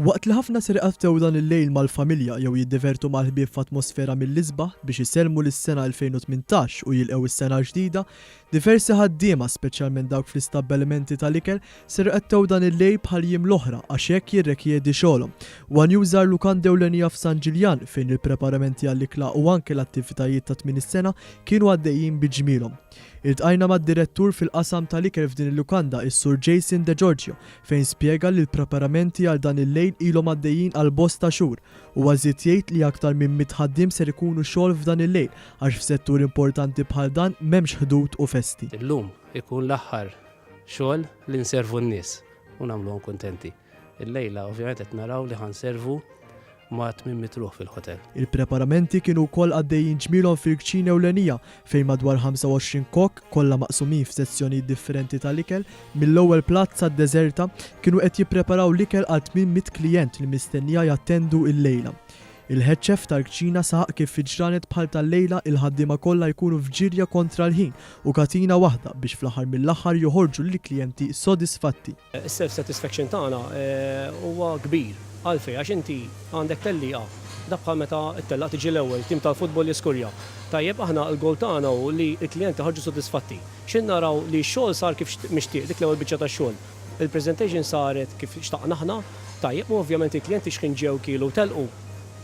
Waqt li ħafna sirqat ftew dan il-lejl mal-familja jew jiddivertu mal-ħbieb f'atmosfera mill-isbaħ biex iselmu lis-sena 2018 u jilqgħu is-sena ġdida, diversi ħaddiema speċjalment dawk fl-istabbelimenti tal-ikel sirqat ftew dan il-lejl bħal jiem l-oħra għax hekk jirrikjedi xogħolhom. One user lukanda ewlenija f'San Ġiljan fejn il-preparamenti għall-ikla u anke l-attivitajiet ta' tmien is-sena kienu għaddejjin biġmielhom. Iltqajna mad-direttur fil-qasam tal-ikel f'din il-lukanda is-Sur Jason De Giorgio fejn spjega li l-preparamenti għal dan il-lejl ilhom għaddejjin għal bosta xhur u għażiet jgħid li aktar minn 100 ħaddiem ser ikunu xogħol f'dan il-lejl għax f'settur importanti bħal dan m'hemmx ħdud u festi. Illum ikun l-aħħar xogħol li nservu n-nies u nagħmluhom kuntenti. Il-lejla ovvjament qed naraw li ħanservu ma' 800 ruħ fil-ħotel. Il-preparamenti kienu wkoll għaddejjin ġmielhom fil-kċina ewlenija fejn madwar 25 kok kollha maqsumin f'sezzjonijiet differenti tal-ikel mill-ewwel platt sad-deżerta kienu qed jippreparaw l-ikel għal 800 klijent li mistennija jattendu il-lejla. Il-head chef tal-kċina saq kif fi ġranet bħal tal-lejla il-ħaddiema kollha jkunu f'ġirja kontra l-ħin u katina waħda biex fl-aħħar mill-aħħar joħorġu lill-klijenti sodisfatti. Is-self-satisfaction tagħna huwa kbir għalfejn għax inti għandek tellieqa dabħal meta t-tellaq tiġi l-ewwel tim tal-futbol jiskurja. Tajjeb aħna l-gol tagħna hu li l-klijenti ħarġu sodisfatti. X'in naraw li x-xogħol sar kif mixtieq dik l-ewwel biċċa tax-xogħol. Il-presentation saret kif xtaqna aħna, tajjeb u ovvjament il-klijenti x'kien ġew kielu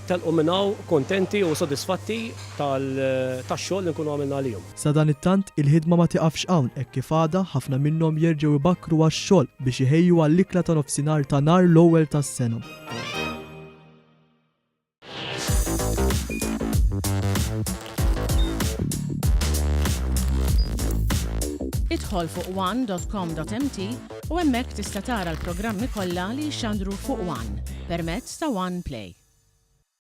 telqu minnaw kontenti u sodisfatti tax-xogħol li nkunu għamilna għalihom. Sa dan it-tant il-ħidma ma tiqafx hawn hekk kif għada ħafna minnhom jerġgħu ibakru għax-xogħol biex iħejju għall-ikla ta' nofsinhar ta' nar l-ewwel tas-sena. Idħol fuq one.com.mt u hemmhekk tista' tara l-programmi kollha li jxandru fuq One permezz ta' One Play.